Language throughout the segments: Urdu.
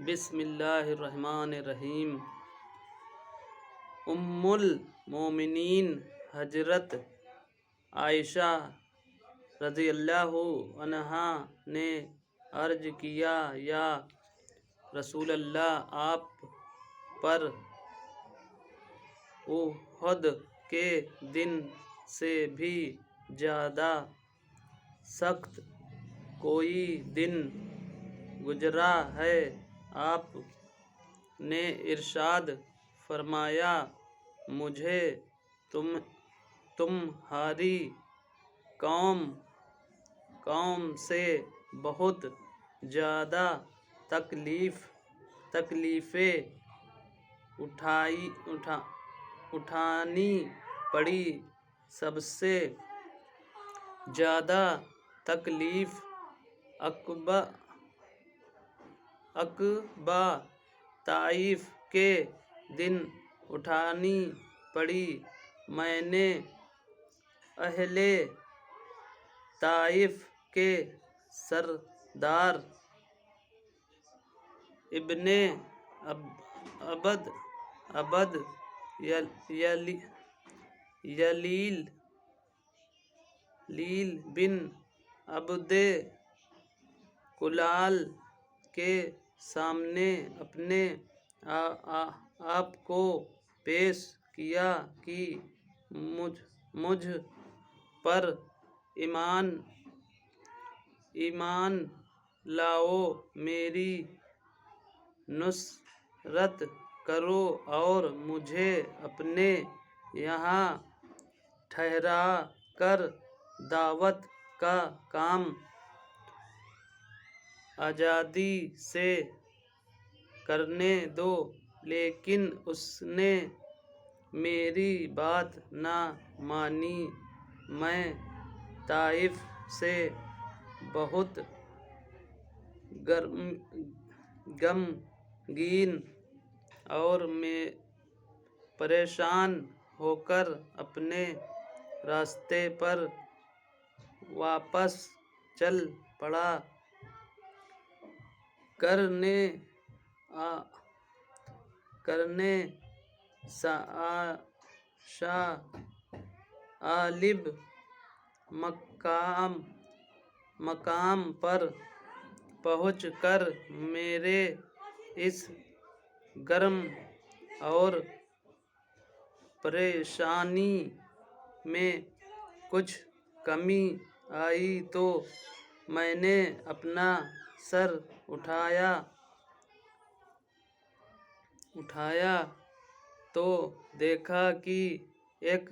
بسم اللہ الرحمن الرحیم۔ ام المومنین حضرت عائشہ رضی اللہ عنہا نے عرض کیا، یا رسول اللہ، آپ پر احد کے دن سے بھی زیادہ سخت کوئی دن گزرا ہے؟ آپ نے ارشاد فرمایا، مجھے تمہاری قوم سے بہت زیادہ تکلیفیں اٹھانی پڑی۔ سب سے زیادہ تکلیف عقبہ طائف کے دن اٹھانی پڑی۔ میں نے اہل طائف کے سردار ابن عبد یلیل بن عبد کلال کے سامنے اپنے آپ کو پیش کیا کہ مجھ پر ایمان لاؤ، میری نصرت کرو اور مجھے اپنے یہاں ٹھہرا کر دعوت کا کام آزادی سے کرنے دو۔ لیکن اس نے میری بات نہ مانی۔ میں طائف سے بہت غمگین اور پریشان ہو کر اپنے راستے پر واپس چل پڑا۔ قرنِ ثعالب مقام پر پہنچ کر میرے اس غم اور پریشانی میں کچھ کمی آئی تو میں نے اپنا سر اٹھایا تو دیکھا کہ ایک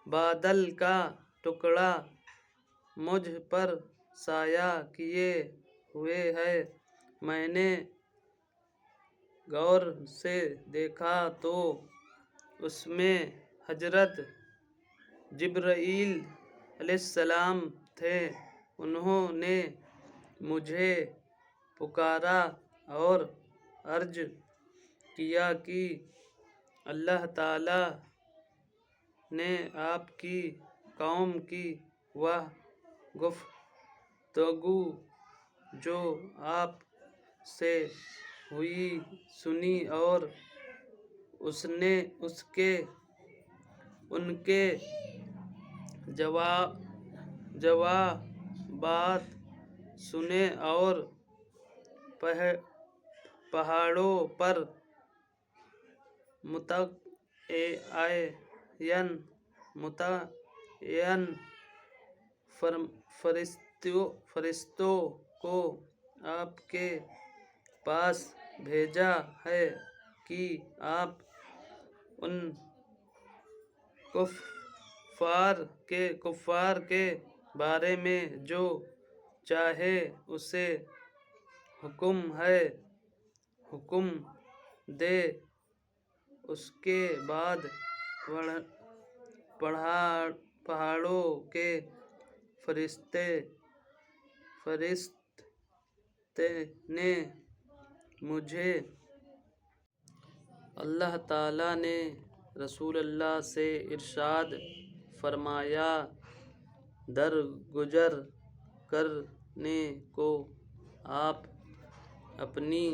بادل کا ٹکڑا مجھ پر سایہ کیے ہوئے ہے۔ میں نے غور سے دیکھا تو اس میں حضرت جبرائیل علیہ السلام تھے۔ انہوں نے مجھے پکارا اور عرض کیا کہ اللہ تعالیٰ نے آپ کی قوم کی وہ گفتگو جو آپ سے ہوئی سنی اور ان کے جوابات سنے اور پہاڑوں پر متعین فرشتوں کو آپ کے پاس بھیجا ہے کہ آپ ان کفار کے بارے میں جو چاہے اسے حکم دے۔ اس کے بعد پہاڑوں کے فرشتے نے مجھے اللہ تعالیٰ نے رسول اللہ سے ارشاد فرمایا درگزر کرنے کو آپ اپنی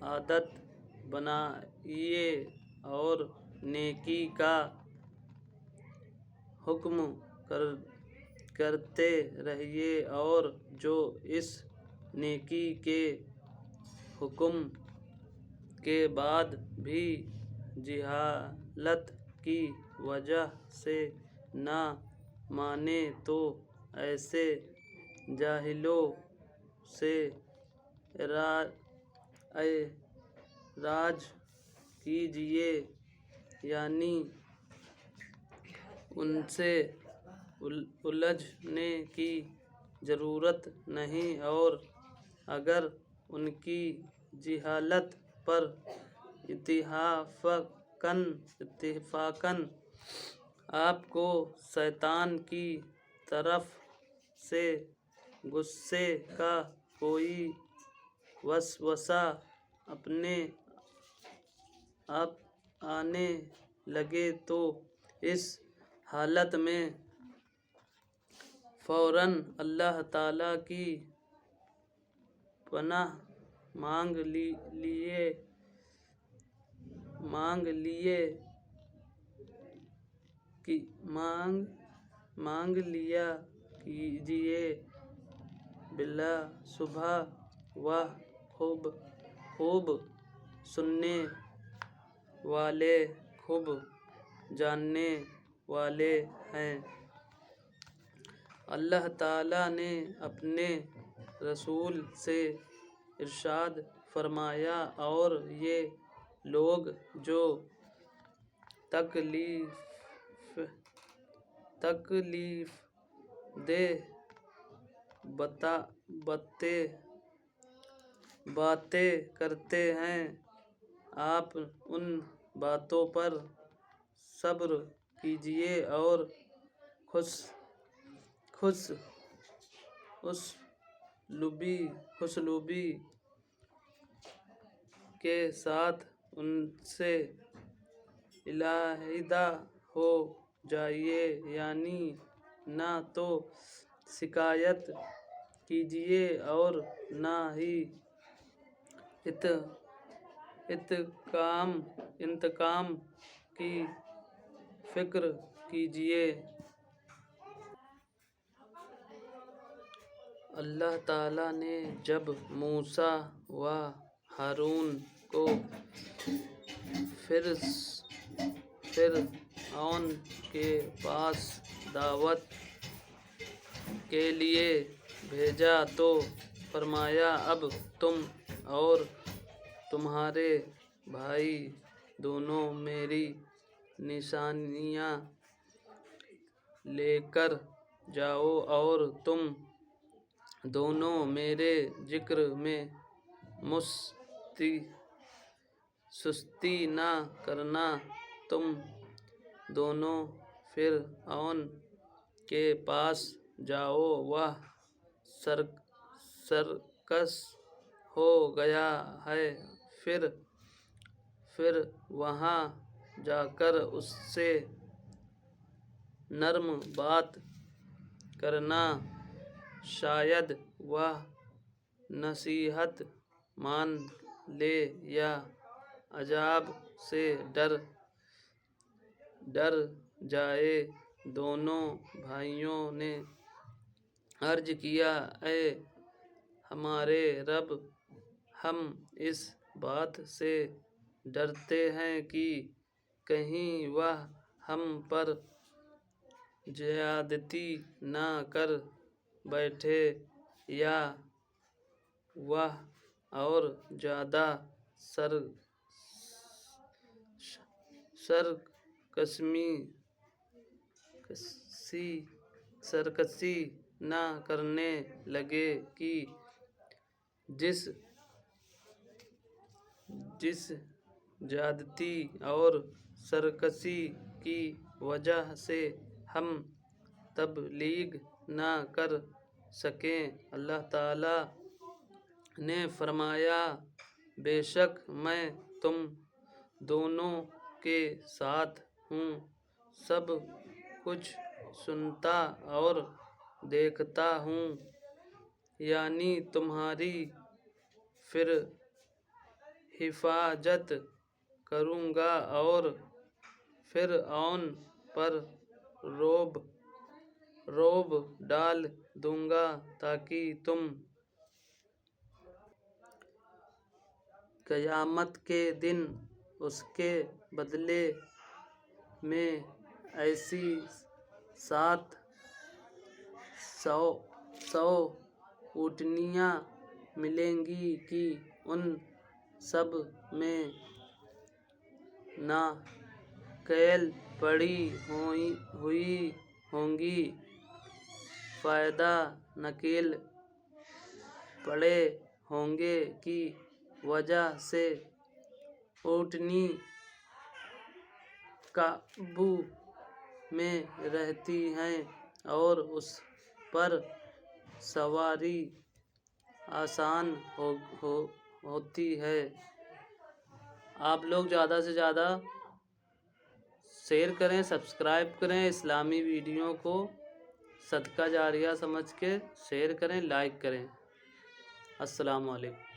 عادت بنائیے اور نیکی کا حکم کرتے رہیے، اور جو اس نیکی کے حکم کے بعد بھی جہالت کی وجہ سے نہ مانے تو ایسے جاہلوں سے اعراض کیجیے، یعنی ان سے الجھنے کی ضرورت نہیں، اور اگر ان کی جہالت پر اتفاقاً آپ کو شیطان کی طرف سے غصے کا کوئی وسوسہ اپنے آپ آنے لگے تو اس حالت میں فوراً اللہ تعالیٰ کی پناہ مانگ لیا کیجیے، بلا شبہ وہ خوب سننے والے، خوب جاننے والے ہیں۔ اللہ تعالیٰ نے اپنے رسول سے ارشاد فرمایا، اور یہ لوگ جو تکلیف دہ باتیں کرتے ہیں، آپ ان باتوں پر صبر کیجیے اور خوش اسلوبی کے ساتھ ان سے علیحدہ ہو جائیے، یعنی نہ تو شکایت کیجیے اور نہ ہی انتقام کی فکر کیجیے۔ اللہ تعالیٰ نے جب موسیٰ و ہارون کو فرعون کے پاس دعوت کے لیے بھیجا تو فرمایا، اب تم اور تمہارے بھائی دونوں میری نشانیاں لے کر جاؤ، اور تم دونوں میرے ذکر میں سستی نہ کرنا۔ تم دونوں فرعون کے پاس جاؤ، وہ سرکش ہو گیا ہے، پھر وہاں جا کر اس سے نرم بات کرنا، شاید وہ نصیحت مان لے یا عذاب سے ڈر جائے۔ دونوں بھائیوں نے عرض کیا، اے ہمارے رب، ہم اس بات سے ڈرتے ہیں کہ کہیں وہ ہم پر زیادتی نہ کر بیٹھے، یا وہ اور زیادہ سرکشی نہ کرنے لگے کہ جس زیادتی اور سرکشی کی وجہ سے ہم تبلیغ نہ کر سکیں۔ اللہ تعالیٰ نے فرمایا، بے شک میں تم دونوں کے ساتھ ہوں، سب کچھ سنتا اور دیکھتا ہوں، یعنی تمہاری پھر حفاظت کروں گا اور فرعون پر رعب ڈال دوں گا تاکہ تم قیامت کے دن اس کے بدلے میں ایسی 700 اونٹنیاں ملیں گی کہ ان سب میں ناکیل پڑی ہوئی ہوں گی۔ فائدہ ناکیل پڑے ہونے کی وجہ سے اونٹنی قابو میں رہتی ہے اور اس پر سواری آسان ہوتی ہے۔ آپ لوگ زیادہ سے زیادہ شیئر کریں، سبسکرائب کریں، اسلامی ویڈیو کو صدقہ جاریہ سمجھ کے شیئر کریں، لائک کریں۔ السلام علیکم۔